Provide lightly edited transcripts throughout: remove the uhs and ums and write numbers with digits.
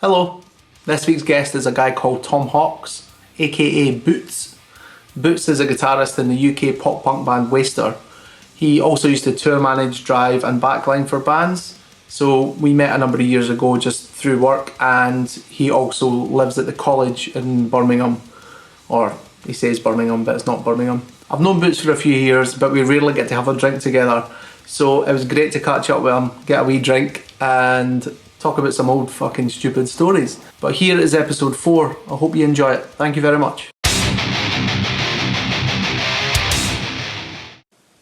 Hello, this week's guest is a guy called Tom Hawkes, aka Boots. Boots is a guitarist in the UK pop punk band WSTR. He also used to tour manage, drive and backline for bands. So we met a number of years ago just through work, and he also lives at the college in Birmingham. Or he says Birmingham, but it's not Birmingham. I've known Boots for a few years, but we rarely get to have a drink together. So it was great to catch up with him, get a wee drink and talk about some old fucking stupid stories. But here is episode 4. I hope you enjoy it. Thank you very much.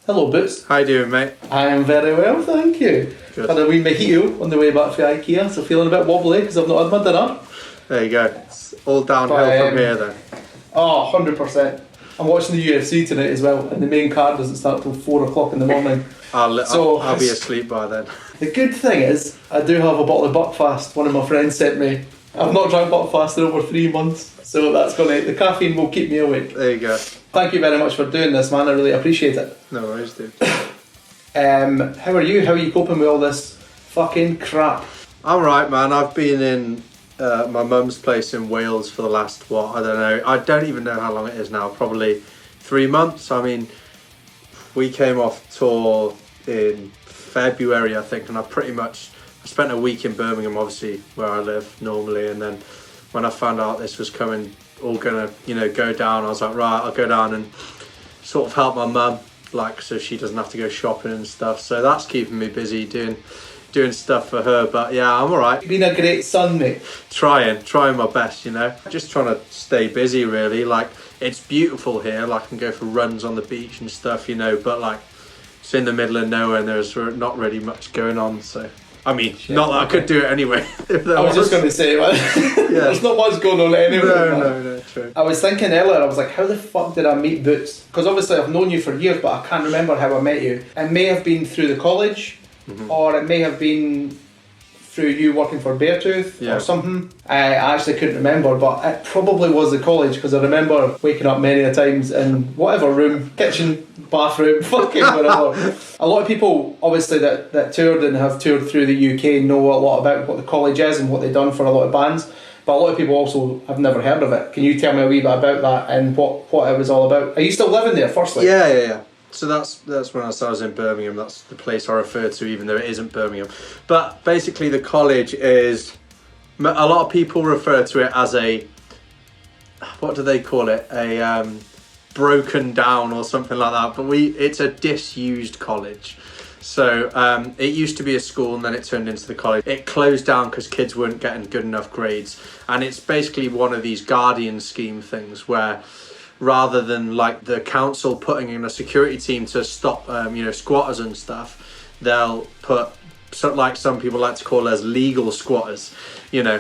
Hello Boots. How you doing, mate? I am very well, thank you. Good. Had a wee mojito on the way back from IKEA, so feeling a bit wobbly because I've not had my dinner. There you go. It's all downhill from here then. Oh, 100%. I'm watching the UFC tonight as well, and the main card doesn't start till 4 o'clock in the morning. I'll be asleep by then. The good thing is, I do have a bottle of Buckfast one of my friends sent me. I've not drank Buckfast in over 3 months, so that's the caffeine will keep me awake. There you go. Thank you very much for doing this, man. I really appreciate it. No worries, dude. How are you? How are you coping with all this fucking crap? I'm right, man. I've been in my mum's place in Wales for the last, I don't even know how long it is now. Probably 3 months. I mean, we came off tour in February, I think, and I spent a week in Birmingham, obviously, where I live normally, and then when I found out this was all gonna, go down, I was like, right, I'll go down and sort of help my mum, so she doesn't have to go shopping and stuff. So that's keeping me busy doing stuff for her. But yeah, I'm alright. Been a great son, mate. Trying my best, Just trying to stay busy, really. It's beautiful here. I can go for runs on the beach and stuff, but it's in the middle of nowhere and there's not really much going on. So I mean, not that I could do it anyway. I was just going to say, man, there's not much going on anyway. No, true. I was thinking earlier, I was like, how the fuck did I meet Boots? Because obviously I've known you for years, but I can't remember how I met you. It may have been through the college, or it may have been through you working for Beartooth or something. I actually couldn't remember, but it probably was the college, because I remember waking up many a times in whatever room, kitchen, bathroom, fucking wherever. A lot of people obviously that toured and have toured through the UK know a lot about what the college is and what they've done for a lot of bands, but a lot of people also have never heard of it. Can you tell me a wee bit about that and what it was all about? Are you still living there firstly? Yeah. So that's when I was in Birmingham. That's the place I refer to, even though it isn't Birmingham. But basically the college is, a lot of people refer to it as what do they call it? A broken down or something like that. But it's a disused college. So it used to be a school and then it turned into the college. It closed down because kids weren't getting good enough grades. And it's basically one of these guardian scheme things where, rather than the council putting in a security team to stop squatters and stuff, they'll put some people like to call as legal squatters,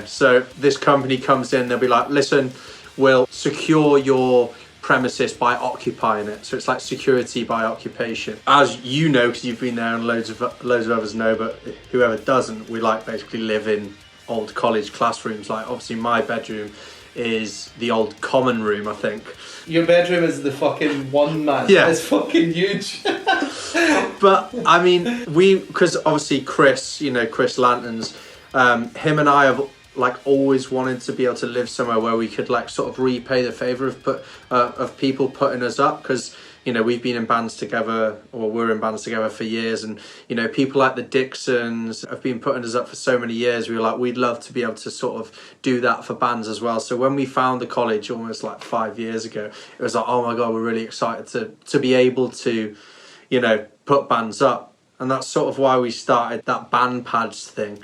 so this company comes in, they'll be like, listen, we'll secure your premises by occupying it. So it's like security by occupation, as you know, because you've been there and loads of others know, but whoever doesn't, we basically live in old college classrooms. Obviously my bedroom is the old common room, I think. Your bedroom is the fucking one, man. Yeah. It's fucking huge. But I mean, because obviously Chris Lanterns, him and I have always wanted to be able to live somewhere where we could sort of repay the favour of people putting us up, because we've been in bands together, or we're in bands together for years, and people like the Dixons have been putting us up for so many years. We were we'd love to be able to sort of do that for bands as well. So when we found the college almost 5 years ago, it was oh my god, we're really excited to be able to put bands up. And that's sort of why we started that band pads thing.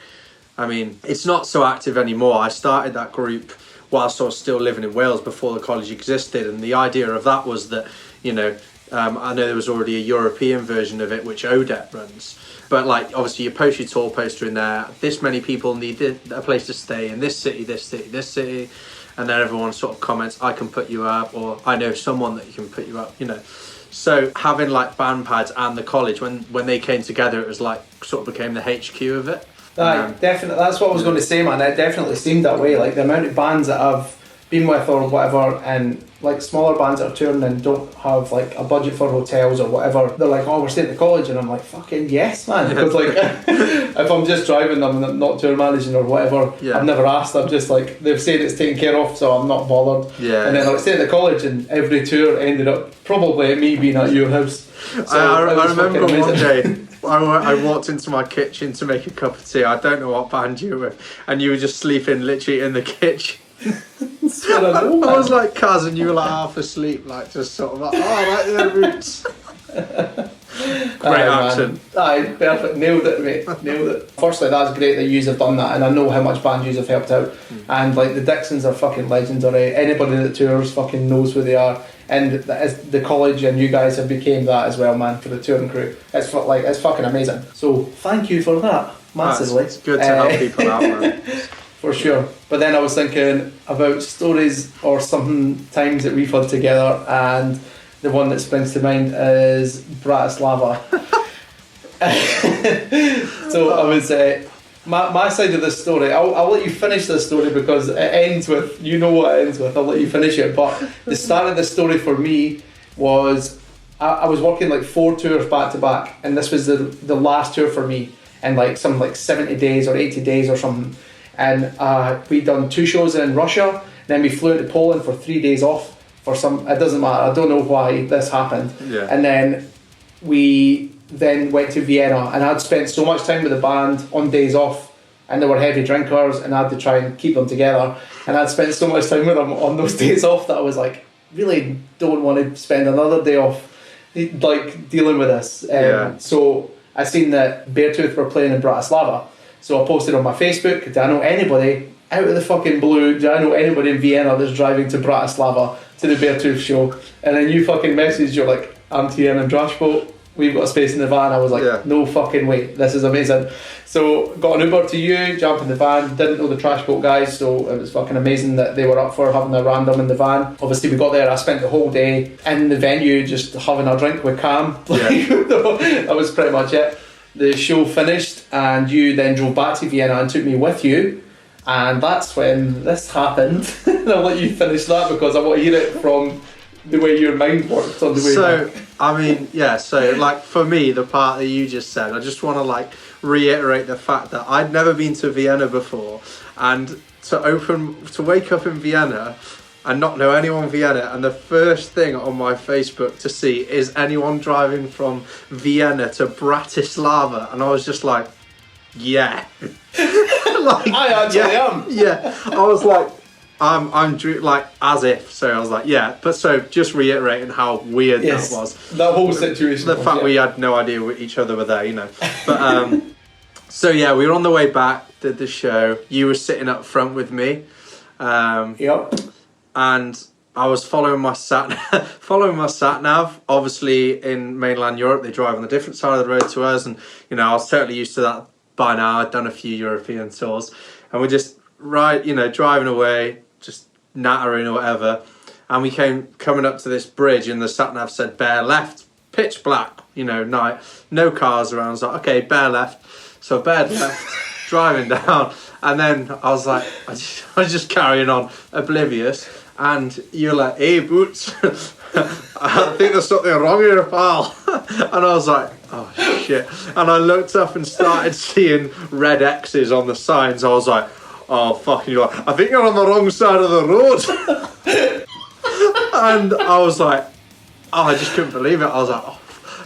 I mean, it's not so active anymore. I started that group whilst I was still living in Wales before the college existed, and the idea of that was that I know there was already a European version of it which Odette runs, but obviously you post your tour poster in there, this many people need a place to stay in this city, and then everyone sort of comments, I can put you up, or I know someone that can put you up, So having band pads and the college, when they came together, it was sort of became the HQ of it. Definitely, that's what I was going to say, man. It definitely seemed that way. The amount of bands that I've been with or whatever, and smaller bands that are touring and don't have a budget for hotels or whatever, they're oh, we're staying at the college, and I'm fucking yes, man, because if I'm just driving them and not tour managing or whatever, Yeah. I've never asked. I'm just like, they've said it's taken care of, so I'm not bothered. Yeah. And then I stayed at the college, and every tour ended up probably me being at your house. So I it was remember fucking one amazing. day I walked into my kitchen to make a cup of tea. I don't know what band you were with, and you were just sleeping literally in the kitchen. I was like, Kaz, and you were like half asleep, like just sort of like, oh, like the roots. Great accent. Aye, perfect. Nailed it, mate. Nailed it. Firstly, that's great that you have done that, and I know how much band yous have helped out. And like the Dixons are fucking legends already. Anybody that tours fucking knows who they are. And the college and you guys have became that as well, man, for the touring crew. It's it's fucking amazing. So thank you for that massively. It's good to help people out, man. For sure. But then I was thinking about stories or something times that we've had together, and the one that springs to mind is Bratislava. So I was my side of the story. I'll let you finish this story because it ends with, you know what it ends with. I'll let you finish it. But the start of the story for me was I was working like 4 tours back to back, and this was the last tour for me, and like some like 70 days or 80 days or something. And we'd done 2 shows in Russia, then we flew into Poland for 3 days off for some, it doesn't matter, I don't know why this happened. Yeah. And then we then went to Vienna, and I'd spent so much time with the band on days off, and they were heavy drinkers, and I had to try and keep them together, and I'd spent so much time with them on those days off that I was like, really don't want to spend another day off like dealing with this. So I seen that Beartooth were playing in Bratislava, so I posted on my Facebook, do I know anybody out of the fucking blue, do I know anybody in Vienna that's driving to Bratislava to the Beartooth show? And then you fucking messaged, you're like, I'm TN and Drashboat, we've got a space in the van. I was like, no fucking way, this is amazing. So got an Uber to you, jumped in the van, didn't know the Trashboat guys, so it was fucking amazing that they were up for having a random in the van. Obviously we got there, I spent the whole day in the venue just having a drink with Cam. That was pretty much it. The show finished, and you then drove back to Vienna and took me with you, and that's when this happened. And I'll let you finish that because I want to hear it from the way your mind worked on the way back. I mean, yeah, so like for me, the part that you just said, I just want to like reiterate the fact that I'd never been to Vienna before, and to wake up in Vienna and not know anyone in Vienna, and the first thing on my Facebook to see is anyone driving from Vienna to Bratislava, and I was just like, yeah. Like, I actually am. Yeah, I was like, I'm like as if. So I was like, yeah. But so just reiterating how weird that was. That whole situation. The fact we had no idea each other were there, you know. But so yeah, we were on the way back, did the show. You were sitting up front with me. Yep. And I was following my sat nav. Obviously, in mainland Europe, they drive on the different side of the road to us, and you know I was totally used to that by now. I'd done a few European tours, and we're just driving away, just nattering or whatever. And we coming up to this bridge, and the sat nav said "bear left," pitch black, night, no cars around. I was like, okay, bear left. So bear left, driving down, and then I was like, I was just carrying on, oblivious. And you're like, hey, Boots, I think there's something wrong here, pal. And I was like, oh, shit. And I looked up and started seeing red X's on the signs. I was like, oh, fucking, you're like, I think you're on the wrong side of the road. And I was like, oh, I just couldn't believe it. I was like, oh.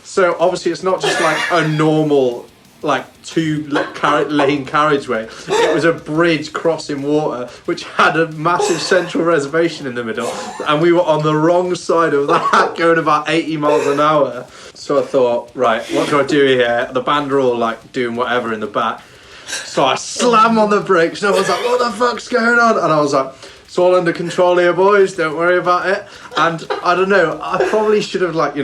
So obviously it's not just like a normal, like 2-lane carriageway. It was a bridge crossing water which had a massive central reservation in the middle, and we were on the wrong side of that, going about 80 miles an hour. So I thought, right, what do I do here? The band are all like doing whatever in the back, so I slam on the brakes, and I was like, what the fuck's going on? And I was like, it's all under control here, boys, don't worry about it. And I don't know, I probably should have, like,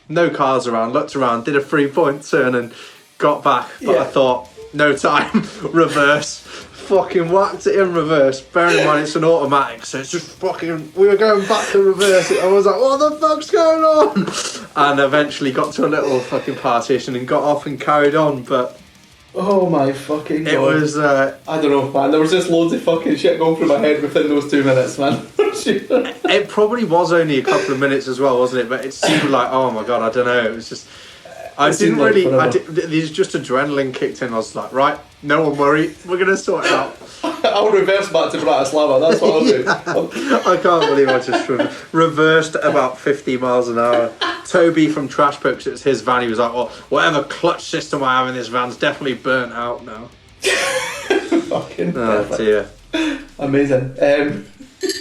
no cars around, looked around, did a 3-point turn and got back, but I thought, no time, reverse, fucking whacked it in reverse. Bearing in mind it's an automatic, so it's just fucking, we were going back to reverse it. I was like, what the fuck's going on? And eventually got to a little fucking partition and got off and carried on, but oh my fucking god. It was, I don't know, man, there was just loads of fucking shit going through my head within those 2 minutes, man. It probably was only a couple of minutes as well, wasn't it? But it seemed like, oh my god, I don't know, it was just, I It seemed didn't like really. forever. There's just adrenaline kicked in. I was like, right, no one worry, we're gonna sort it out. I'll reverse back to Bratislava. That's what I'll do. I can't believe I just reversed about 50 miles an hour. Toby from Trash Book, it's his van. He was like, "Well, whatever clutch system I have in this van's definitely burnt out now." Fucking Oh perfect. dear. Amazing.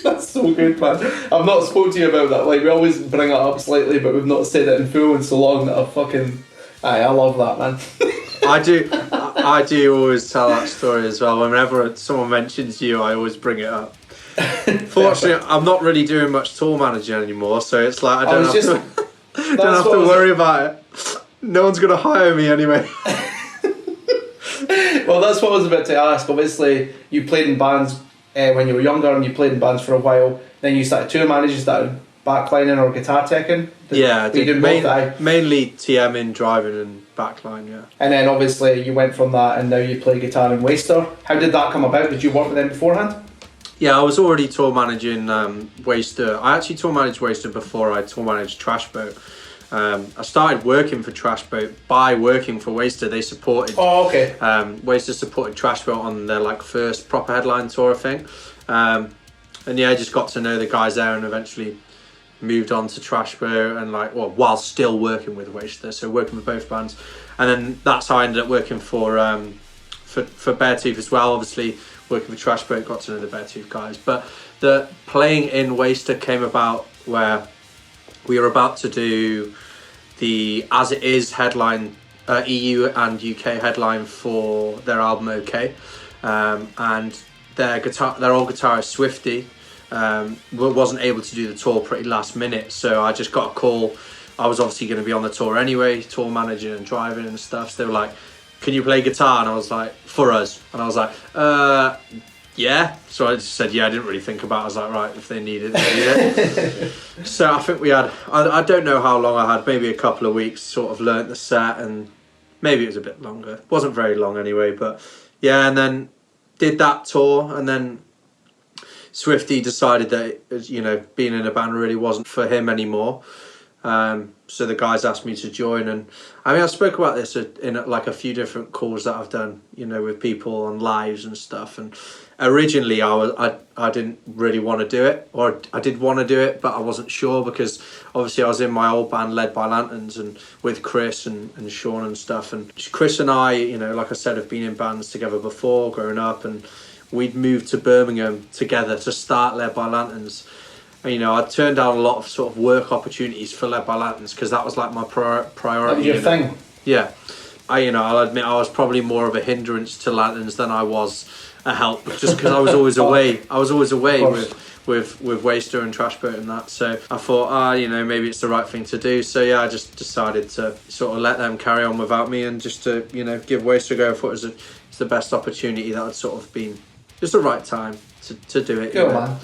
That's so good, man. I've not spoken to you about that. Like, we always bring it up slightly, but we've not said it in full in so long that I love that, man. I do always tell that story as well. Whenever someone mentions you, I always bring it up. Fortunately, I'm not really doing much tour managing anymore, so it's like I don't have to worry about it. No one's going to hire me anyway. Well, that's what I was about to ask. Obviously, you played in bands when you were younger, and you played in bands for a while. Then you started tour managing, started backlining or guitar teching. Yeah, I did mainly TMing, driving and backline, yeah. And then obviously you went from that, and now you play guitar in Waster. How did that come about? Did you work with them beforehand? Yeah, I was already tour managing Waster. I actually tour managed Waster before I tour managed Trash Boat. I started working for Trash Boat by working for Waster. They supported. Oh, okay. Waster supported Trash Boat on their first proper headline tour, I think. And yeah, I just got to know the guys there, and eventually moved on to Trash Boat, and while still working with Waster, so working with both bands. And then that's how I ended up working for Beartooth as well. Obviously, working for Trash Boat, got to know the Beartooth guys. But the playing in Waster came about where we were about to do the As It Is headline, EU and UK headline for their album OK, and their old guitarist Swifty wasn't able to do the tour pretty last minute, so I just got a call. I was obviously going to be on the tour anyway, tour managing and driving and stuff, so they were like, "Can you play guitar?" And I was like, "For us." And I was like, yeah. So I just said, yeah. I didn't really think about it. I was like, right, if they need it, they need it. So I think we had, I don't know how long I had, maybe a couple of weeks, sort of learnt the set, and maybe it was a bit longer. It wasn't very long anyway, but yeah, and then did that tour, and then Swifty decided that, being in a band really wasn't for him anymore. So the guys asked me to join, and I mean, I spoke about this in a few different calls that I've done, with people on lives and stuff. And originally I didn't really want to do it, or I did want to do it, but I wasn't sure, because obviously I was in my old band Led by Lanterns, and with Chris and Sean and stuff. And Chris and I, like I said, have been in bands together before growing up, and we'd moved to Birmingham together to start Led by Lanterns. I turned down a lot of sort of work opportunities for Led by Lanterns, because that was like my priority. That was your thing. Yeah, I'll admit I was probably more of a hindrance to Lanterns than I was a help, just because I was always away. I was always away with Waster and Trash Boat and that. So I thought, maybe it's the right thing to do. So yeah, I just decided to sort of let them carry on without me, and just to give Waster a go. I thought it's the best opportunity that had sort of been just the right time to do it. Cool, man.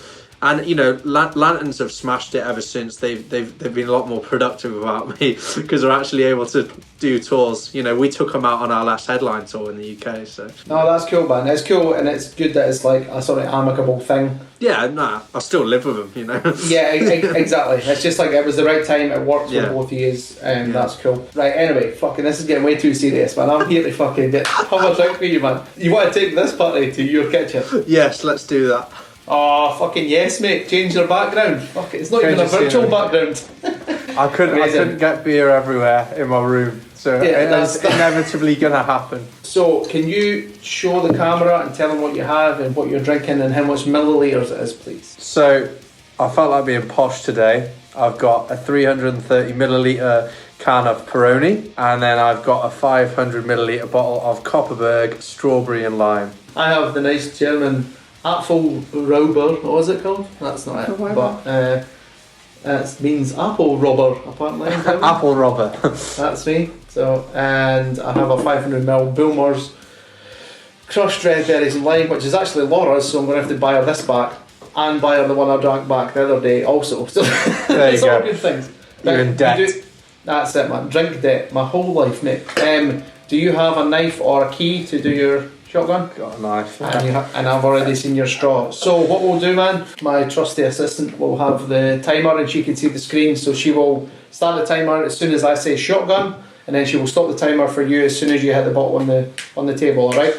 And Lanterns have smashed it ever since. They've been a lot more productive without me, because they're actually able to do tours. We took them out on our last headline tour in the UK. So no, that's cool, man. It's cool, and it's good that it's like a sort of amicable thing. Yeah, I still live with them. Yeah, exactly. It's just like it was the right time. It worked for both of you, and that's cool. Right. Anyway, fucking, this is getting way too serious, man. I'm here to fucking have a drink for you, man. You want to take this party to your kitchen? Yes, let's do that. Oh, fucking yes, mate. Change your background. Fuck it. It's not even a virtual background. I couldn't get beer everywhere in my room, so it's inevitably going to happen. So, can you show the camera and tell them what you have and what you're drinking and how much millilitres it is, please? So, I felt like being posh today. I've got a 330 millilitre can of Peroni, and then I've got a 500 millilitre bottle of Copperberg strawberry and lime. I have the nice German apple robber. What was it called? That's not it. But it means apple robber, apparently. Apple robber. That's me. So, and I have a 500ml Bulmers crushed red berries and lime, which is actually Laura's, so I'm going to have to buy her this back and buy her the one I drank back the other day also. So there you it's go. all good things. You're in debt. That's it, man. Drink debt. My whole life, mate. Do you have a knife or a key to do your shotgun? Got a knife. And I've already seen your straw. So what we'll do, man, my trusty assistant will have the timer, and she can see the screen, so she will start the timer as soon as I say shotgun, and then she will stop the timer for you as soon as you hit the bottle on the table. All right.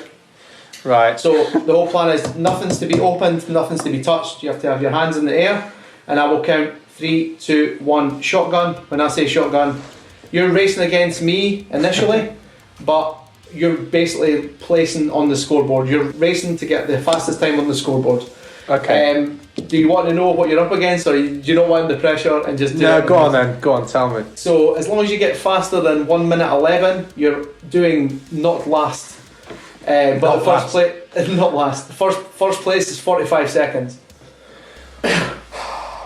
Right. So the whole plan is nothing's to be opened, nothing's to be touched. You have to have your hands in the air, and I will count 3, 2, 1. Shotgun. When I say shotgun, you're racing against me initially, but you're basically placing on the scoreboard. You're racing to get the fastest time on the scoreboard. Okay. Do you want to know what you're up against, or do you not want the pressure and just do it? No, go on then. Go on, tell me. So as long as you get faster than 1 minute 11, you're doing not last. But Not the first place, not last. First place is 45 seconds.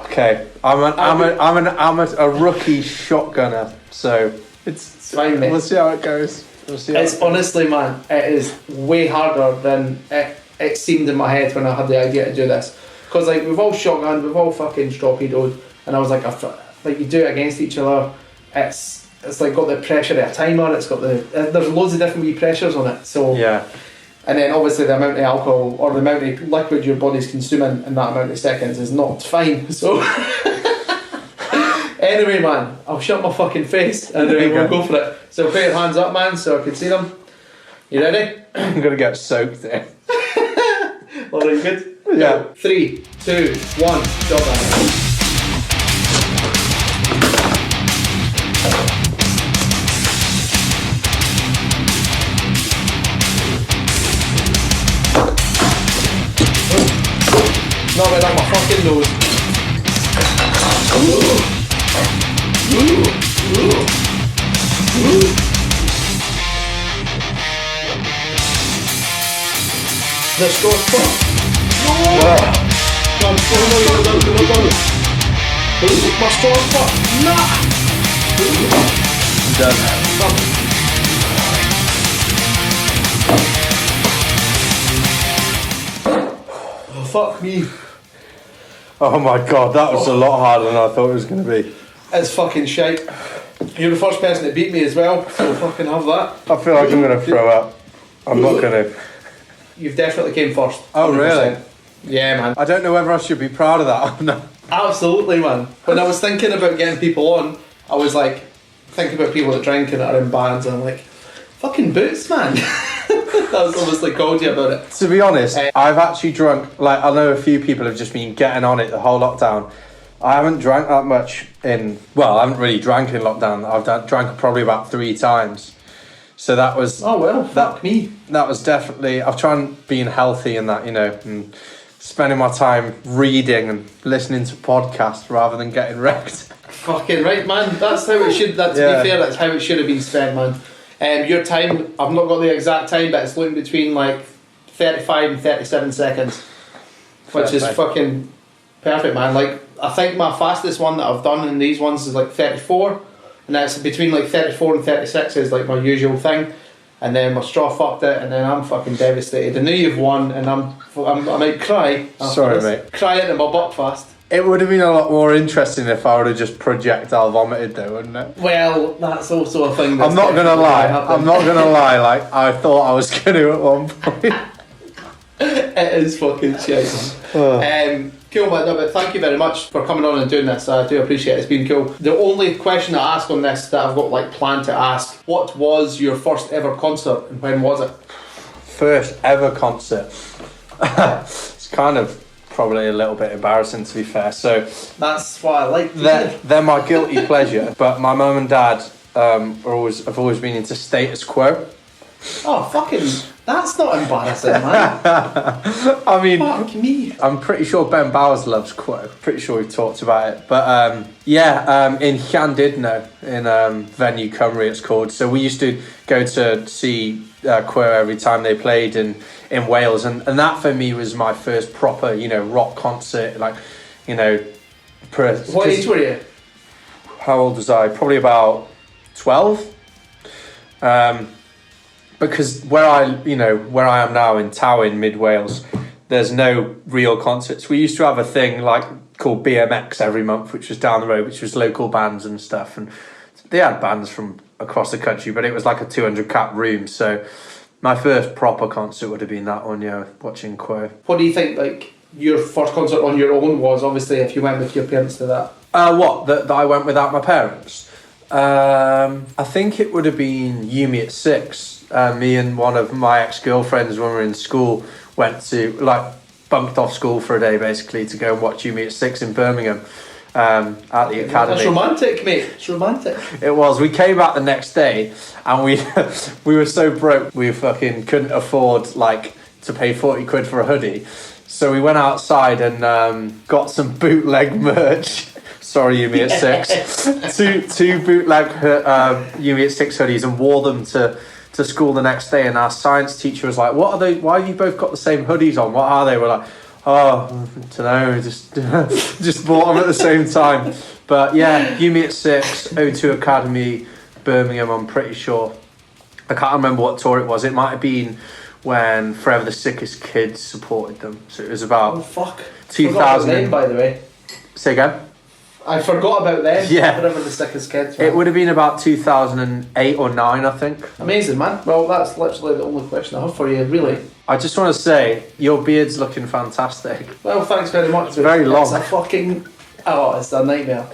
Okay, I'm a rookie shotgunner, so it's fine, mate. We'll see how it goes. It's honestly, man, it is way harder than it seemed in my head when I had the idea to do this. Because like we've all shotgunned, we've all fucking torpedoed, and I was like, like you do it against each other. It's like got the pressure of a timer. It's got there's loads of different wee pressures on it. So yeah. And then obviously the amount of alcohol or the amount of liquid your body's consuming in that amount of seconds is not fine. So anyway, man, I'll shut my fucking face and we'll go for it. So put your hands up, man, so I can see them. You ready? I'm gonna get soaked there. Alright, good? Yeah. 3, 2, 1, job done. Not right up my fucking nose. The score's fucked. No, my score's fucked. Nah. I'm done. Oh, fuck me. Oh my god, that was a lot harder than I thought it was going to be. It's fucking shite. You're the first person to beat me as well, so fucking have that. I feel like I'm going to throw up. I'm not going to. You've definitely came first. Oh, 100%. really? Yeah, man. I don't know whether I should be proud of that or not. Absolutely, man. When I was thinking about getting people on, I was like, thinking about people that drink and are in bands, and I'm like, fucking Boots, man. I was obviously called you about it. To be honest, I've actually drunk, like, I know a few people have just been getting on it the whole lockdown. I haven't drank that much I haven't really drank in lockdown. I've drank probably about 3 times. So that was... Oh, well, fuck me. That was definitely... I've tried being healthy and that, you know, and spending my time reading and listening to podcasts rather than getting wrecked. Fucking right, man. That's how it should... To be fair, that's how it should have been spent, man. Your time, I've not got the exact time, but it's looking between like 35 and 37 seconds, which is fucking perfect, man. Like, I think my fastest one that I've done in these ones is like 34, and that's between like 34 and 36 is like my usual thing. And then my straw fucked it, and then I'm fucking devastated. I know you've won, and I might cry. Sorry, mate. Cry into my butt fast. It would have been a lot more interesting if I would have just projectile vomited though, wouldn't it? Well, that's also a thing. I'm not gonna lie. Like, I thought I was gonna at one point. It is fucking shit. Cool, man. No, but thank you very much for coming on and doing this. I do appreciate it. It's been cool. The only question I ask on this that I've got like planned to ask: what was your first ever concert and when was it? First ever concert. It's kind of probably a little bit embarrassing, to be fair. So that's why I like. They're my guilty pleasure. But my mum and dad have always been into Status Quo. Oh, fucking! That's not embarrassing, man. I mean, fuck me. I'm pretty sure Ben Bowers loves Quo. Pretty sure we've talked about it. But in Llandudno, in Venue Cymru, it's called. So we used to go to see Quo every time they played in Wales, and that for me was my first proper, you know, rock concert. Like, you know, what age were you? How old was I? Probably about 12. Because where I am now in Tywyn, mid Wales, there's no real concerts. We used to have a thing like called BMX every month, which was down the road, which was local bands and stuff, and they had bands from across the country, but it was like a 200 cap room. So my first proper concert would have been that one, yeah, watching Quo. What do you think, like, your first concert on your own was, obviously, if you went with your parents to that? That I went without my parents? I think it would have been Yumi at 6. Me and one of my ex-girlfriends when we were in school went to, like, bunked off school for a day basically to go and watch Yumi at 6 in Birmingham at the academy. That's romantic, mate. It's romantic. It was. We came back the next day and we we were so broke we fucking couldn't afford like to pay 40 quid for a hoodie. So we went outside and got some bootleg merch. Sorry, Yumi at 6. two bootleg Yumi at 6 hoodies and wore them to school the next day. And our science teacher was like, "What are they? Why have you both got the same hoodies on? What are they?" We're like, "Oh, I don't know, just bought them at the same time." But yeah, Yumi at 6, O2 Academy, Birmingham, I'm pretty sure. I can't remember what tour it was. It might have been when Forever the Sickest Kids supported them. So it was about 2000. Forgot about them, by the way. Say again? I forgot about them. Yeah. Forever the Sickest Kids. Man. It would have been about 2008 or 9, I think. Amazing, man. Well, that's literally the only question I have for you, really. I just want to say, your beard's looking fantastic. Well, thanks very much. It's very long. It's a fucking... Oh, it's a nightmare.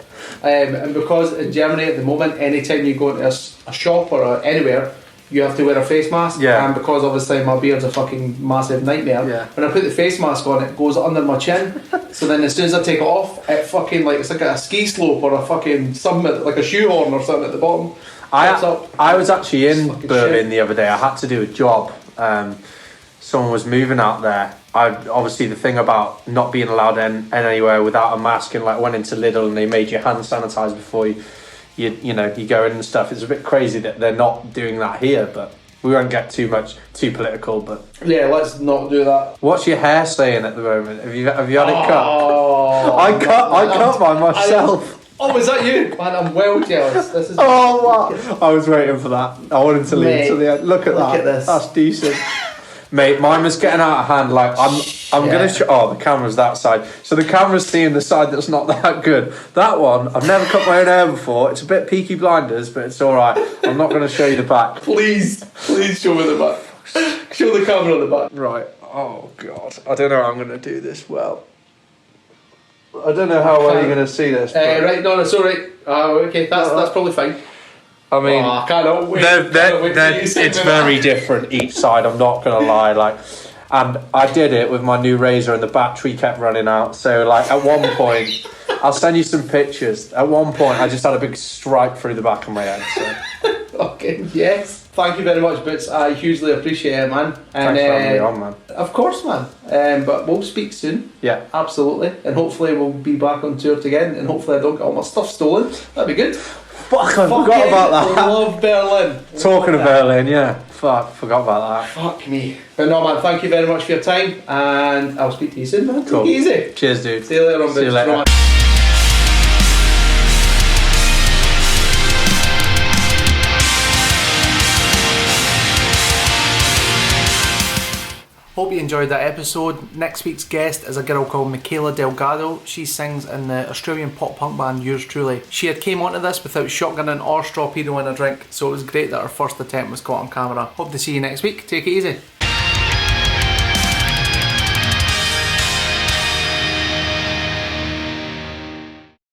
And because in Germany at the moment, anytime you go into a shop or anywhere, you have to wear a face mask. Yeah. And because obviously my beard's a fucking massive nightmare, yeah. When I put the face mask on, it goes under my chin. So then as soon as I take it off, it fucking like, it's like a ski slope or a fucking summit, like a shoehorn or something at the bottom. I was actually in Berlin shit. the other day. I had to do a job. Someone was moving out there. Obviously the thing about not being allowed in anywhere without a mask, and like went into Lidl and they made you hand sanitize before you go in and stuff. It's a bit crazy that they're not doing that here, but we won't get too political. But yeah, let's not do that. What's your hair saying at the moment? Have you had it cut? Oh, I cut mine myself. Oh, is that you? Man, I'm well jealous. This is. Oh, what? I was waiting for that. I wanted to leave to the end. Look at that. At this. That's decent. Mate, mine was getting out of hand. Like I'm gonna show. Oh, the camera's that side. So the camera's seeing the side that's not that good. That one, I've never cut my own hair before. It's a bit Peaky Blinders, but it's all right. I'm not gonna show you the back. Please show me the back. Show the camera the back. Right. Oh God, I don't know how I'm gonna do this well. I don't know how well you're gonna see this. Right, no, it's all right. Okay, that's probably fine. I mean, I cannot wait. It's very different each side. I'm not gonna lie, like, and I did it with my new razor, and the battery kept running out. So, like, at one point, I'll send you some pictures. At one point, I just had a big stripe through the back of my head. So. Okay, yes. Thank you very much, Boots. I hugely appreciate it, man. And, thanks for having me on, man. Of course, man. But we'll speak soon. Yeah, absolutely. And hopefully we'll be back on tour again. And hopefully I don't get all my stuff stolen. That'd be good. Fuck, I forgot about that. I love Berlin. Talking of Berlin, yeah. Fuck, forgot about that. Fuck me. But no, man, thank you very much for your time, and I'll speak to you soon, man. Cool. Take it easy. Cheers, dude. See you later on, See you later. Right. Hope you enjoyed that episode. Next week's guest is a girl called Michaela Delgado. She sings in the Australian pop punk band Yours Truly. She had came onto this without shotgunning or strawpedo in a drink, so it was great that her first attempt was caught on camera. Hope to see you next week. Take it easy.